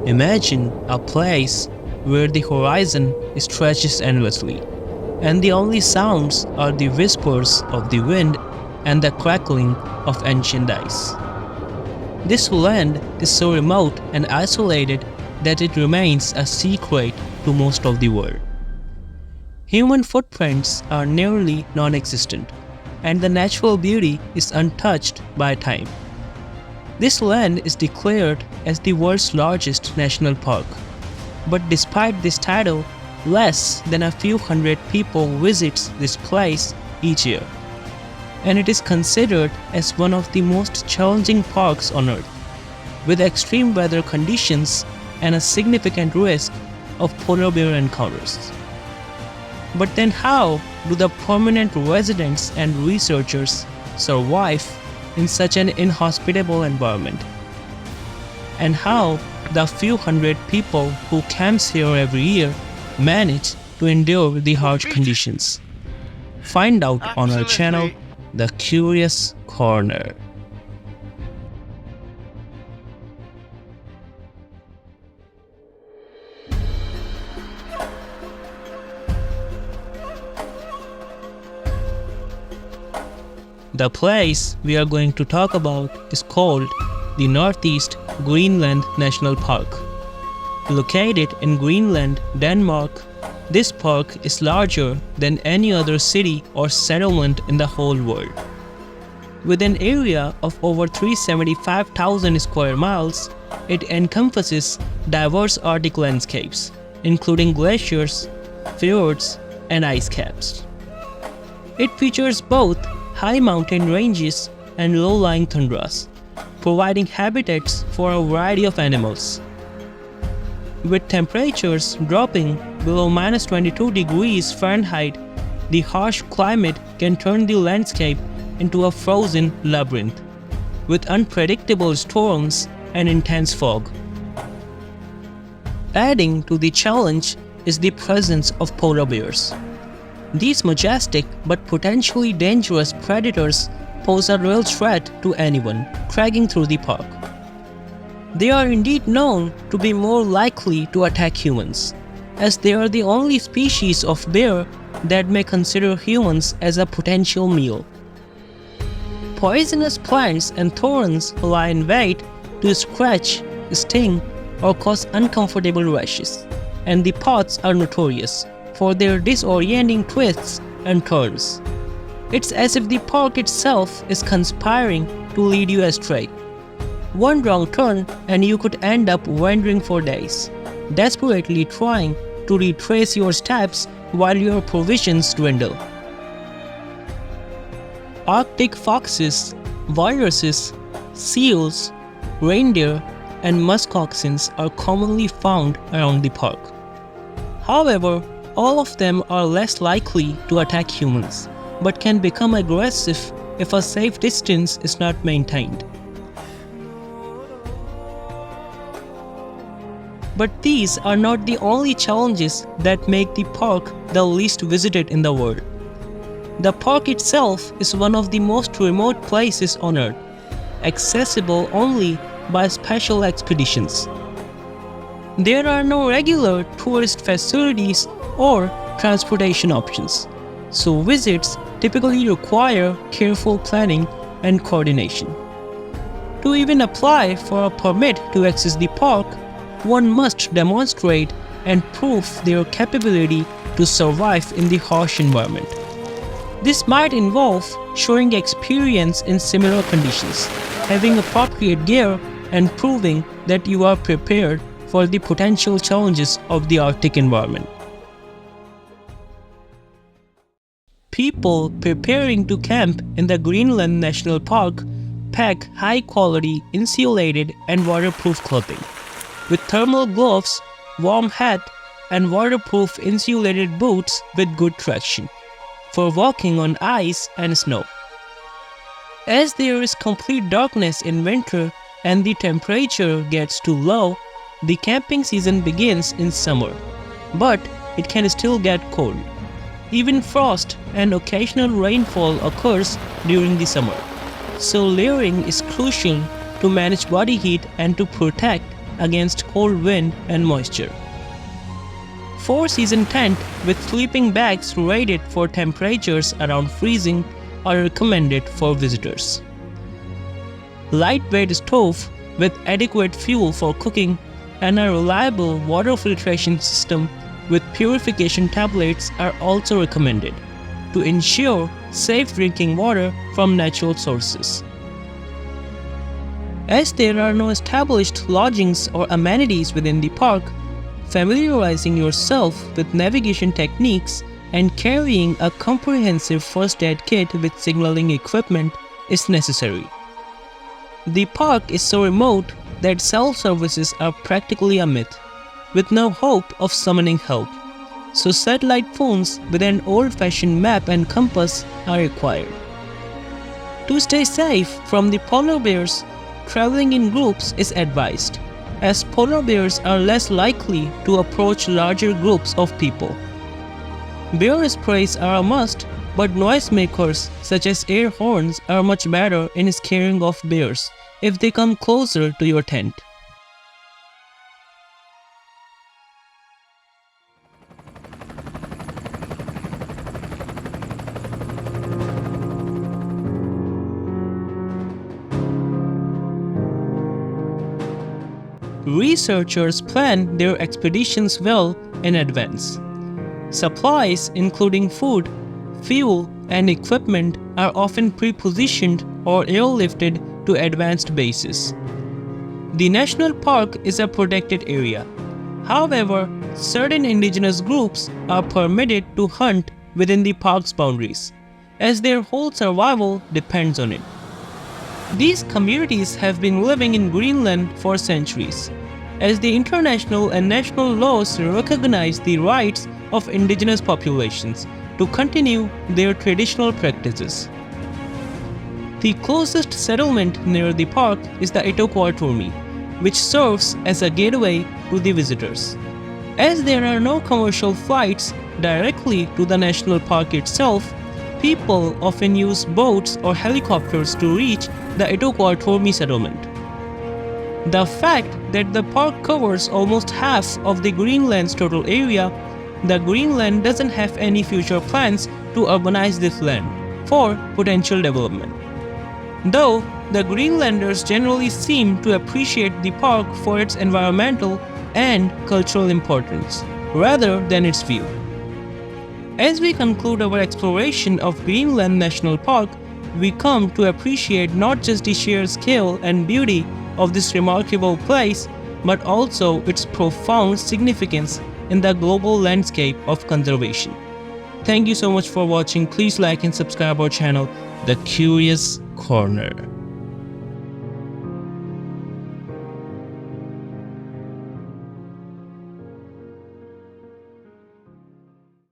Imagine a place where the horizon stretches endlessly, and the only sounds are the whispers of the wind and the crackling of ancient ice. This land is so remote and isolated that it remains a secret to most of the world. Human footprints are nearly non-existent, and the natural beauty is untouched by time. This land is declared as the world's largest national park, but despite this title, less than a few hundred people visits this place each year, and it is considered as one of the most challenging parks on earth, with extreme weather conditions and a significant risk of polar bear encounters. But then how do the permanent residents and researchers survive in such an inhospitable environment? And how the few hundred people who camps here every year manage to endure the harsh conditions? Find out on our channel, The Curious Corner. The place we are going to talk about is called the Northeast Greenland National Park. Located in Greenland, Denmark, this park is larger than any other city or settlement in the whole world. With an area of over 375,000 square miles, it encompasses diverse Arctic landscapes, including glaciers, fjords, and ice caps. It features both high mountain ranges and low-lying tundras, providing habitats for a variety of animals. With temperatures dropping below -22 degrees Fahrenheit, the harsh climate can turn the landscape into a frozen labyrinth, with unpredictable storms and intense fog. Adding to the challenge is the presence of polar bears. These majestic but potentially dangerous predators pose a real threat to anyone trekking through the park. They are indeed known to be more likely to attack humans, as they are the only species of bear that may consider humans as a potential meal. Poisonous plants and thorns lie in wait to scratch, sting, or cause uncomfortable rashes, and the paths are notorious for their disorienting twists and turns. It's as if the park itself is conspiring to lead you astray. One wrong turn and you could end up wandering for days, desperately trying to retrace your steps while your provisions dwindle. Arctic foxes, walruses, seals, reindeer, and muskoxens are commonly found around the park. However, all of them are less likely to attack humans, but can become aggressive if a safe distance is not maintained. But these are not the only challenges that make the park the least visited in the world. The park itself is one of the most remote places on Earth, accessible only by special expeditions. There are no regular tourist facilities or transportation options, so visits typically require careful planning and coordination. To even apply for a permit to access the park, one must demonstrate and prove their capability to survive in the harsh environment. This might involve showing experience in similar conditions, having appropriate gear, and proving that you are prepared for the potential challenges of the Arctic environment. People preparing to camp in the Greenland National Park pack high-quality insulated and waterproof clothing, with thermal gloves, warm hat, and waterproof insulated boots with good traction, for walking on ice and snow. As there is complete darkness in winter and the temperature gets too low, the camping season begins in summer, but it can still get cold. Even frost and occasional rainfall occurs during the summer, so layering is crucial to manage body heat and to protect against cold wind and moisture. 4-season tent with sleeping bags rated for temperatures around freezing are recommended for visitors. Lightweight stove with adequate fuel for cooking and a reliable water filtration system with purification tablets are also recommended to ensure safe drinking water from natural sources. As there are no established lodgings or amenities within the park, familiarizing yourself with navigation techniques and carrying a comprehensive first aid kit with signaling equipment is necessary. The park is so remote that cell services are practically a myth, with no hope of summoning help, so satellite phones with an old-fashioned map and compass are required. To stay safe from the polar bears, traveling in groups is advised, as polar bears are less likely to approach larger groups of people. Bear sprays are a must, but noisemakers such as air horns are much better in scaring off bears if they come closer to your tent. Researchers plan their expeditions well in advance. Supplies including food, fuel, and equipment are often pre-positioned or airlifted to advanced bases. The national park is a protected area. However, certain indigenous groups are permitted to hunt within the park's boundaries, as their whole survival depends on it. These communities have been living in Greenland for centuries, as the international and national laws recognize the rights of indigenous populations to continue their traditional practices. The closest settlement near the park is the Itoquatormi, which serves as a gateway to the visitors. As there are no commercial flights directly to the national park itself, people often use boats or helicopters to reach the Itoquatormi settlement. The fact that the park covers almost half of the Greenland's total area, the Greenland doesn't have any future plans to urbanize this land for potential development. Though the Greenlanders generally seem to appreciate the park for its environmental and cultural importance, rather than its view. As we conclude our exploration of Greenland National Park, we come to appreciate not just the sheer scale and beauty of this remarkable place, but also its profound significance in the global landscape of conservation. Thank you so much for watching. Please like and subscribe our channel, The Curious Corner.